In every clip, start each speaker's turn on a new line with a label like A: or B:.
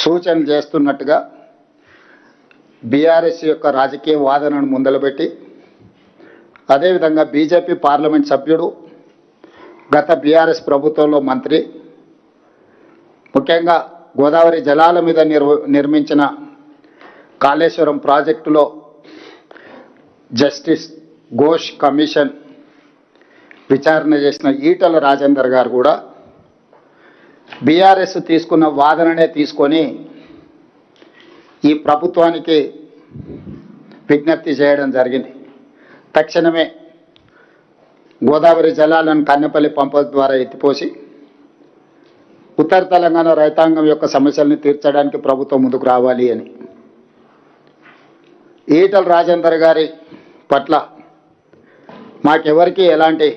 A: సూచనలు చేస్తున్నట్టుగా బీఆర్ఎస్ యొక్క రాజకీయ వాదనను ముందలుపెట్టి అదేవిధంగా బీజేపీ పార్లమెంట్ సభ్యుడు గత బీఆర్ఎస్ ప్రభుత్వంలో మంత్రి ముఖ్యంగా గోదావరి జలాల మీద నిర్మించిన కాళేశ్వరం ప్రాజెక్టులో జస్టిస్ ఘోష్ కమిషన్ విచారణ చేసిన ఈటల రాజేందర్ గారు కూడా బీఆర్ఎస్ తీసుకున్న వాదననే తీసుకొని ఈ ప్రభుత్వానికి విజ్ఞప్తి చేయడం జరిగింది. తక్షణమే గోదావరి జలాలను కన్నెపల్లి పంప ద్వారా ఎత్తిపోసి ఉత్తర తెలంగాణ రైతాంగం యొక్క సమస్యలను తీర్చడానికి ప్రభుత్వం ముందుకు రావాలి అని ఈటల రాజేందర్ గారి పట్ల మాకెవరికి ఎలాంటి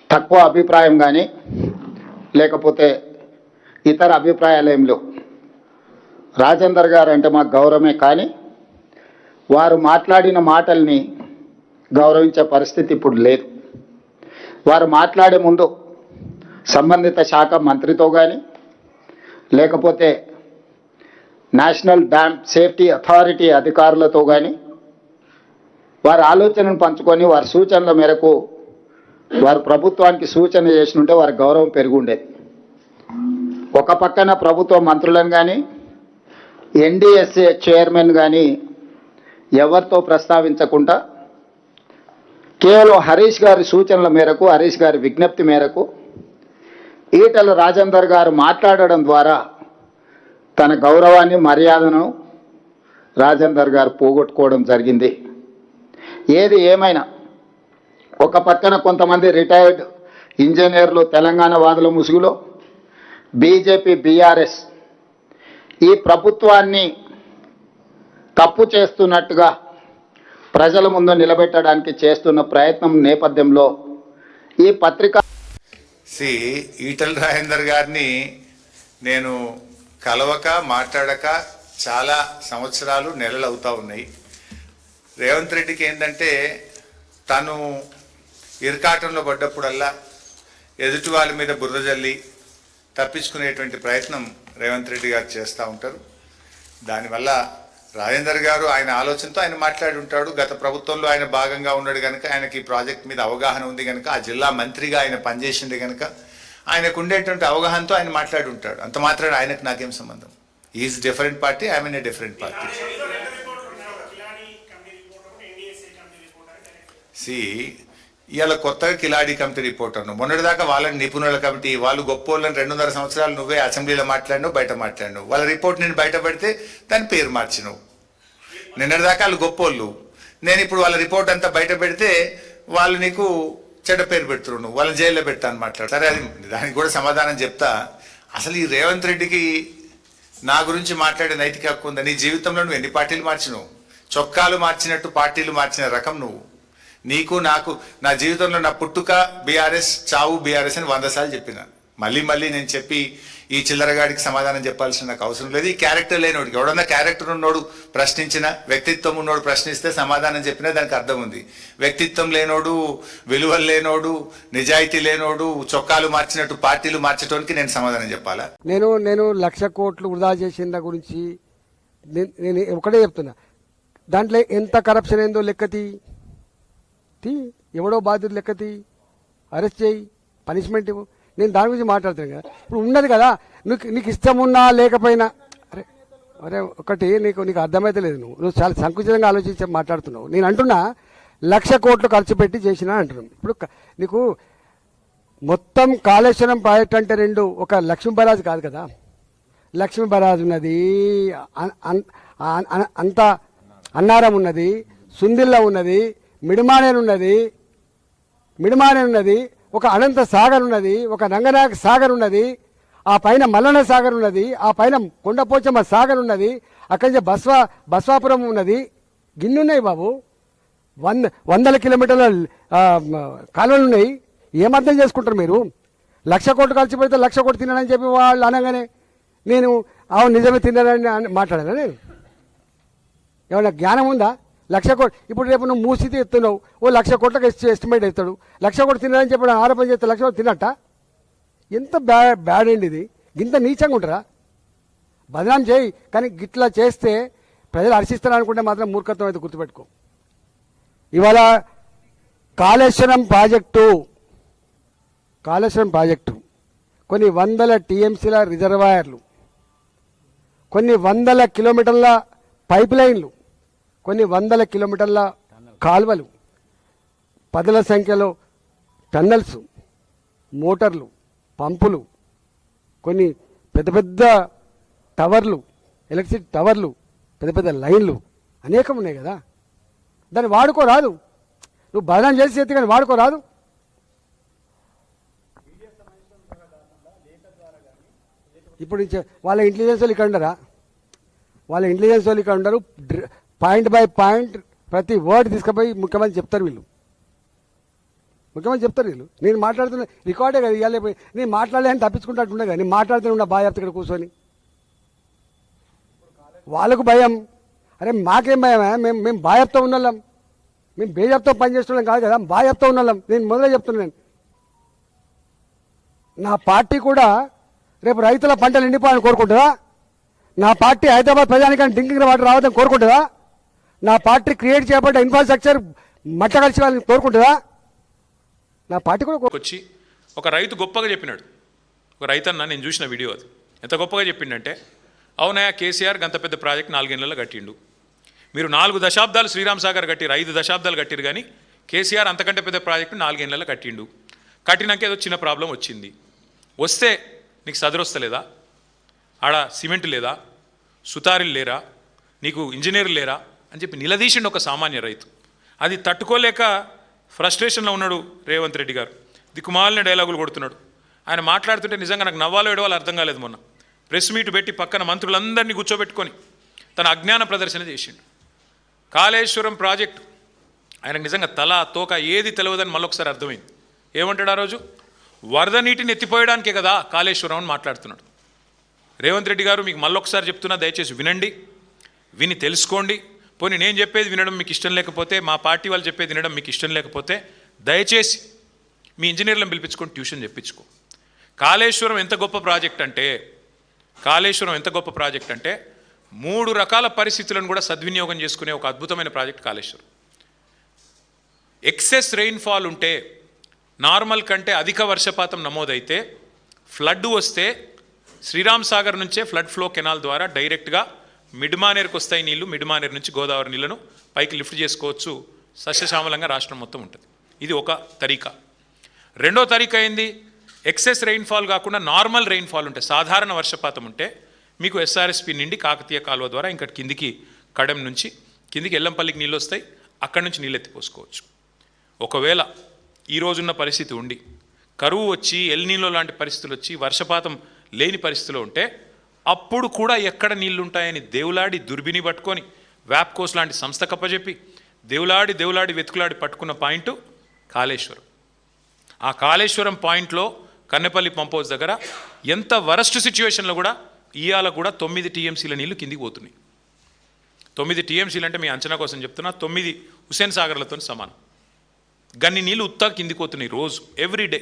A: తక్కువ అభిప్రాయం కానీ లేకపోతే ఇతర అభిప్రాయాలు ఏం లేవు. రాజేందర్ గారు అంటే మాకు గౌరవమే, కానీ వారు మాట్లాడిన మాటల్ని గౌరవించే పరిస్థితి ఇప్పుడు లేదు. వారు మాట్లాడే ముందు సంబంధిత శాఖ మంత్రితో కానీ లేకపోతే నేషనల్ డ్యామ్ సేఫ్టీ అథారిటీ అధికారులతో కానీ వారి ఆలోచనను పంచుకొని వారి సూచనల మేరకు వారు ప్రభుత్వానికి సూచన చేసినుంటే వారి గౌరవం పెరిగి ఉండేది. ఒక పక్కన ప్రభుత్వ మంత్రులను కానీ ఎన్డీఎస్ఏ చైర్మన్ కానీ ఎవరితో ప్రస్తావించకుండా కేవలం హరీష్ గారి సూచనల మేరకు, హరీష్ గారి విజ్ఞప్తి మేరకు ఈటల రాజేందర్ గారు మాట్లాడడం ద్వారా తన గౌరవాన్ని మర్యాదను రాజేందర్ గారు పోగొట్టుకోవడం జరిగింది. ఏది ఏమైనా ఒక పక్కన కొంతమంది రిటైర్డ్ ఇంజనీర్లు తెలంగాణ వాదుల ముసుగులో బీజేపీ బీఆర్ఎస్ ఈ ప్రభుత్వాన్ని తప్పు చేస్తున్నట్టుగా ప్రజల ముందు నిలబెట్టడానికి చేస్తున్న ప్రయత్నం నేపథ్యంలో ఈ పత్రిక
B: ఈటల రాజేందర్ గారిని నేను కలవక మాట్లాడక చాలా సంవత్సరాలు నెలలు అవుతా ఉన్నాయి. రేవంత్ రెడ్డికి ఏంటంటే తను ఇరకాటంలో పడ్డప్పుడల్లా ఎదుటి వాళ్ళ మీద బురద జల్లి తప్పించుకునేటువంటి ప్రయత్నం రేవంత్ రెడ్డి గారు చేస్తూ ఉంటారు. దానివల్ల రాజేందర్ గారు ఆయన ఆలోచనతో ఆయన మాట్లాడి ఉంటాడు. గత ప్రభుత్వంలో ఆయన భాగంగా ఉన్నాడు కనుక ఆయనకి ఈ ప్రాజెక్ట్ మీద అవగాహన ఉంది కనుక, ఆ జిల్లా మంత్రిగా ఆయన పనిచేసింది కనుక ఆయనకు ఉండేటువంటి అవగాహనతో ఆయన మాట్లాడి ఉంటాడు. అంత మాత్రాన ఆయనకు నాకేం సంబంధం? Is different party, I mean a different party. ఇవాళ కొత్తగా కిలాడి కమిటీ రిపోర్ట్ అన్నావు. మొన్నటిదాకా వాళ్ళని నిపుణుల కమిటీ, వాళ్ళు గొప్పోళ్ళని 2.5 సంవత్సరాలు నువ్వే అసెంబ్లీలో మాట్లాడినావు, బయట మాట్లాడినావు. వాళ్ళ రిపోర్ట్ నేను బయట పెడితే దాని పేరు మార్చినావు. నిన్నటిదాకా వాళ్ళు గొప్పోళ్ళు, నేను ఇప్పుడు వాళ్ళ రిపోర్ట్ అంతా బయట పెడితే వాళ్ళు నీకు చెడ్డ పేరు పెడుతున్నావు, నువ్వు వాళ్ళని జైల్లో పెడతా అని మాట్లాడు. సరే, అది దానికి కూడా సమాధానం చెప్తా. అసలు ఈ రేవంత్ రెడ్డికి నా గురించి మాట్లాడే నైతిక హక్కు ఉందా? నీ జీవితంలో నువ్వు ఎన్ని పార్టీలు మార్చినావు? చొక్కాలు మార్చినట్టు పార్టీలు మార్చిన రకం నువ్వు. నీకు నాకు నా జీవితంలో నా పుట్టుక బీఆర్ఎస్, చావు బీఆర్ఎస్ అని 100 సార్లు చెప్పిన. మళ్ళీ నేను చెప్పి ఈ చిల్లరగాడికి సమాధానం చెప్పాల్సిన నాకు అవసరం లేదు. ఈ క్యారెక్టర్ లేనోడికి, ఎవడన్నా క్యారెక్టర్ ఉన్నోడు ప్రశ్నించిన, వ్యక్తిత్వం ఉన్నోడు ప్రశ్నిస్తే సమాధానం చెప్పినా దానికి అర్థం ఉంది. వ్యక్తిత్వం లేనోడు, విలువలు లేనోడు, నిజాయితీ లేనోడు చొక్కాలు మార్చినట్టు పార్టీలు మార్చడానికి నేను సమాధానం చెప్పాలా?
C: నేను 1,00,000 కోట్లు వృధా చేసిన గురించి నేను ఒకటే చెప్తున్నా. దాంట్లో ఎంత కరప్షన్ ఏందో లెక్కతి, ఎవడో బాధ్యత లెక్కతి, అరెస్ట్ చేయి, పనిష్మెంట్ ఇవ్వు. నేను దాని గురించి మాట్లాడుతాను కదా. ఇప్పుడు ఉన్నది కదా, నీకు ఇష్టం ఉన్నా లేకపోయినా, అరే ఒకటి నీకు అర్థమైతే లేదు. నువ్వు చాలా సంకుచితంగా ఆలోచించి మాట్లాడుతున్నావు. నేను అంటున్నా 1,00,000 కోట్లు ఖర్చు పెట్టి చేసినా అంటున్నాను. ఇప్పుడు నీకు మొత్తం కాళేశ్వరం ప్రాజెక్ట్ అంటే ఒక లక్ష్మీ బరాజ్ కాదు కదా. లక్ష్మీ బరాజ్ ఉన్నది, అంత అన్నారం ఉన్నది, సుందిల్ల ఉన్నది, మిడిమానేరు ఉన్నది, ఒక అనంత సాగర్ ఉన్నది, ఒక రంగనాయక సాగర్ ఉన్నది, ఆ పైన మల్లన్న సాగర్ ఉన్నది, ఆ పైన కొండపోచమ్మ సాగర్ ఉన్నది, అక్కడి నుంచి బస్వాపురం ఉన్నది. గిన్నున్నాయి బాబు, 100 కిలోమీటర్ల కాలువలు ఉన్నాయి. ఏమర్థం చేసుకుంటారు మీరు? 1,00,000 కోట్లు ఖర్చు పెడితే 1,00,000 కోట్లు తిన్నాడని చెప్పి వాళ్ళు అనగానే నేను నిజమే తిన్నాడని మాట్లాడాను. నేను ఏమన్నా జ్ఞానం ఉందా? 1,00,000 కోట్లు ఇప్పుడు రేపు నువ్వు మూసితే ఎత్తున్నావు, 1,00,000 కోట్లకు ఎస్టిమేట్ అవుతాడు. 1,00,000 కోట్లు తినాలని చెప్పి ఆరోపణ చేస్తే 1,00,000 కోట్లు తిన్నట్ట? ఎంత బ్యాడ్ అండి ఇది. గింత నీచంగా ఉంటారా? బదనాం చేయి, కానీ గిట్లా చేస్తే ప్రజలు హర్షిస్తారు అనుకుంటే మాత్రం మూర్ఖత్వం అయితే గుర్తుపెట్టుకో. ఇవాళ కాళేశ్వరం ప్రాజెక్టు కొన్ని వందల టీఎంసీల రిజర్వాయర్లు, కొన్ని వందల కిలోమీటర్ల పైప్ లైన్లు, కొన్ని వందల కిలోమీటర్ల కాల్వలు, పదుల సంఖ్యలో టన్నల్స్, మోటార్లు, పంపులు, కొన్ని పెద్ద పెద్ద టవర్లు, ఎలక్ట్రిసిటీ టవర్లు, పెద్ద పెద్ద లైన్లు అనేకం ఉన్నాయి కదా. దాన్ని వాడుకోరాదు? నువ్వు బదనాం చేసి చేతి కానీ వాడుకోరాదు? ఇప్పుడు వాళ్ళ ఇంటెలిజెన్స్ వాళ్ళు ఇక్కడ ఉండరా? వాళ్ళ ఇంటెలిజెన్స్ వాళ్ళు ఇక్కడ ఉండరు. పాయింట్ బై పాయింట్ ప్రతి వర్డ్ తీసుకుపోయి ముఖ్యమంత్రి చెప్తారు వీళ్ళు. నేను మాట్లాడుతున్నా రికార్డే కదా ఇవ్వాలి. నేను మాట్లాడలేని తప్పించుకుంటాట్టున్నా కదా, నేను మాట్లాడుతున్నా బాగా చెప్తా ఇక్కడ కూర్చొని. వాళ్ళకు భయం. అరే మాకేం భయమా? మేము బాగా ఉన్నాం, మేము బేజప్తో పనిచేస్తున్నాం కాదు కదా, బాగా ఉన్నాం. నేను మొదలే చెప్తున్నాను, నా పార్టీ కూడా రేపు రైతుల పంటలు ఎండిపోవాలని కోరుకుంటుందా? నా పార్టీ హైదరాబాద్ ప్రజానికానికి డ్రింకింగ్ వాటర్ రావద్దని కోరుకుంటుందా? నా పార్టీ క్రియేట్ చేయబడ్డ ఇన్ఫ్రాస్ట్రక్చర్ మట్ట కలిసి వాళ్ళని కోరుకుంటుందా? నా పార్టీ కూడా
D: వచ్చి ఒక రైతు గొప్పగా చెప్పినాడు. ఒక రైతన్న, నేను చూసిన వీడియో, అది ఎంత గొప్పగా చెప్పిండంటే, అవునయా కేసీఆర్ గంత పెద్ద ప్రాజెక్ట్ 4 ఏళ్లలో కట్టిండు. మీరు 4 దశాబ్దాలు శ్రీరామ్ సాగర్ కట్టిరు, 5 దశాబ్దాలు కట్టిరు, కానీ కేసీఆర్ అంతకంటే పెద్ద ప్రాజెక్టు 4 ఏళ్లలో కట్టిండు. కట్టినాక ఏదో చిన్న ప్రాబ్లం వచ్చింది. వస్తే నీకు సదరొస్తలేదా? ఆడ సిమెంట్ లేదా, సుతారీలు లేరా, నీకు ఇంజనీర్లు లేరా అని చెప్పి నిలదీసిండు ఒక సామాన్య రైతు. అది తట్టుకోలేక ఫ్రస్ట్రేషన్లో ఉన్నాడు రేవంత్ రెడ్డి గారు. దిక్కుమాలిన డైలాగులు కొడుతున్నాడు. ఆయన మాట్లాడుతుంటే నిజంగా నాకు నవ్వాలో ఏడవాలో అర్థం కాలేదు. మొన్న ప్రెస్ మీట్ పెట్టి పక్కన మంత్రులందరినీ కూర్చోబెట్టుకొని తన అజ్ఞాన ప్రదర్శన చేసిండు. కాళేశ్వరం ప్రాజెక్టు ఆయనకు నిజంగా తల తోక ఏది తెలియదని మళ్ళొకసారి అర్థమైంది. ఏమంటాడు ఆ రోజు? వరద నీటిని ఎత్తిపోయడానికే కదా కాళేశ్వరం అని మాట్లాడుతున్నాడు. రేవంత్ రెడ్డి గారు, మీకు మళ్ళొకసారి చెప్తున్నా, దయచేసి వినండి, విని తెలుసుకోండి. పోనీ నేను చెప్పేది వినడం మీకు ఇష్టం లేకపోతే, మా పార్టీ వాళ్ళు చెప్పేది వినడం మీకు ఇష్టం లేకపోతే, దయచేసి మీ ఇంజనీర్లను పిలిపించుకొని ట్యూషన్ చెప్పించుకో. కాళేశ్వరం ఎంత గొప్ప ప్రాజెక్ట్ అంటే 3 రకాల పరిస్థితులను కూడా సద్వినియోగం చేసుకునే ఒక అద్భుతమైన ప్రాజెక్ట్ కాళేశ్వరం. ఎక్సెస్ రెయిన్ఫాల్ ఉంటే, నార్మల్ కంటే అధిక వర్షపాతం నమోదైతే, ఫ్లడ్ వస్తే శ్రీరామ్ సాగర్ నుంచే ఫ్లడ్ ఫ్లో కెనాల్ ద్వారా డైరెక్ట్గా మిడ్మానేర్కి వస్తాయి నీళ్లు. మిడ్మానేర్ నుంచి గోదావరి నీళ్లను పైకి లిఫ్ట్ చేసుకోవచ్చు. సస్యశ్యామలంగా రాష్ట్రం మొత్తం ఉంటుంది. ఇది ఒక తరీకా. రెండో తరీకా ఏంది? ఎక్సెస్ రెయిన్ఫాల్ కాకుండా నార్మల్ రెయిన్ఫాల్ ఉంటే, సాధారణ వర్షపాతం ఉంటే, మీకు ఎస్ఆర్ఎస్పి నుండి కాకతీయ కాలువ ద్వారా ఇంకా కిందికి కడెం నుంచి కిందికి ఎల్లంపల్లికి నీళ్ళు వస్తాయి. అక్కడి నుంచి నీళ్ళు ఎత్తిపోసుకోవచ్చు. ఒకవేళ ఈ రోజున్న పరిస్థితి ఉండి కరువు వచ్చి, ఎల్నీలో లాంటి పరిస్థితులు వచ్చి, వర్షపాతం లేని పరిస్థితిలో ఉంటే, అప్పుడు కూడా ఎక్కడ నీళ్లుంటాయని దేవులాడి దుర్బిని పట్టుకొని వ్యాప్కోస్ లాంటి సంస్థ కప్పచెప్పి దేవులాడి వెతుకులాడి పట్టుకున్న పాయింట్ కాళేశ్వరం. ఆ కాళేశ్వరం పాయింట్లో కన్నెపల్లి పంప్ హౌస్ దగ్గర ఎంత వరస్ట్ సిచ్యువేషన్లో కూడా ఇవాళ కూడా 9 టీఎంసీల నీళ్లు కిందికి పోతున్నాయి. 9 టీఎంసీలు అంటే మీ అంచనా కోసం చెప్తున్నా, 9 హుస్సేన్ సాగర్లతో సమానం. గన్ని నీళ్ళు ఉత్తా కిందికి పోతున్నాయి రోజు, ఎవ్రీడే.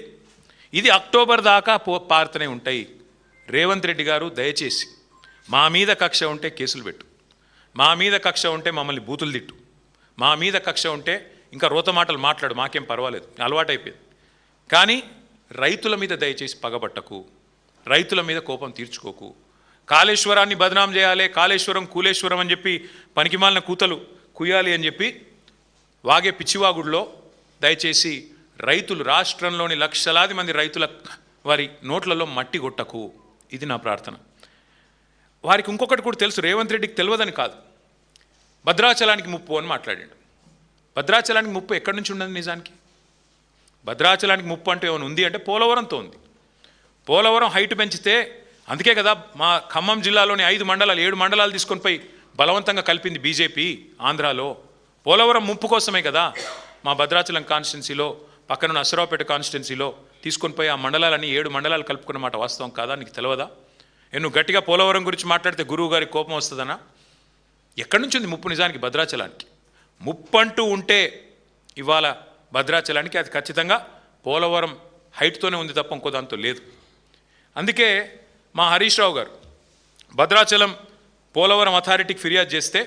D: ఇది అక్టోబర్ దాకా పారుతూనే ఉంటాయి. రేవంత్ రెడ్డి గారు, దయచేసి మా మీద కక్ష ఉంటే కేసులు పెట్టు, మా మీద కక్ష ఉంటే మమ్మల్ని బూతులు తిట్టు, మా మీద కక్ష ఉంటే ఇంకా రోత మాటలు మాట్లాడు, మాకేం పర్వాలేదు, అలవాటైపోయింది. కానీ రైతుల మీద దయచేసి పగబట్టకు, రైతుల మీద కోపం తీర్చుకోకు. కాళేశ్వరాన్ని బదనాం చేయాలి, కాళేశ్వరం కూలేశ్వరం అని చెప్పి పనికిమాలిన కూతలు కుయ్యాలి అని చెప్పి వాగే పిచ్చివాగుడిలో దయచేసి రైతులు, రాష్ట్రంలోని లక్షలాది మంది రైతుల వారి నోట్లలో మట్టి కొట్టకు. ఇది నా ప్రార్థన. వారికి ఇంకొకటి కూడా తెలుసు, రేవంత్ రెడ్డికి తెలియదని కాదు, భద్రాచలానికి ముప్పు అని మాట్లాడాడు. భద్రాచలానికి ముప్పు ఎక్కడి నుంచి ఉండదు నిజానికి? భద్రాచలానికి ముప్పు అంటే ఏమైనా ఉంది అంటే పోలవరంతో ఉంది. పోలవరం హైట్ పెంచితే, అందుకే కదా మా ఖమ్మం జిల్లాలోని 5 మండలాలు 7 మండలాలు తీసుకొని పోయి బలవంతంగా కలిపింది బీజేపీ ఆంధ్రాలో. పోలవరం ముప్పు కోసమే కదా మా భద్రాచలం కాన్స్టిట్యున్సీలో, పక్కన అసరావుపేట కాన్స్టిట్యున్సీలో తీసుకొని పోయి ఆ మండలాలని 7 మండలాలు కలుపుకున్న మాట వాస్తవం కాదా? నీకు తెలియదా? నువ్వు గట్టిగా పోలవరం గురించి మాట్లాడితే గురువు గారికి కోపం వస్తుందనా? ఎక్కడి నుంచి ఉంది ముప్పు నిజానికి భద్రాచలానికి? ముప్పు అంటూ ఉంటే ఇవాళ భద్రాచలానికి అది ఖచ్చితంగా పోలవరం హైట్తోనే ఉంది తప్ప ఇంకో దాంతో లేదు. అందుకే మా హరీష్ రావు గారు భద్రాచలం పోలవరం అథారిటీకి ఫిర్యాదు చేస్తే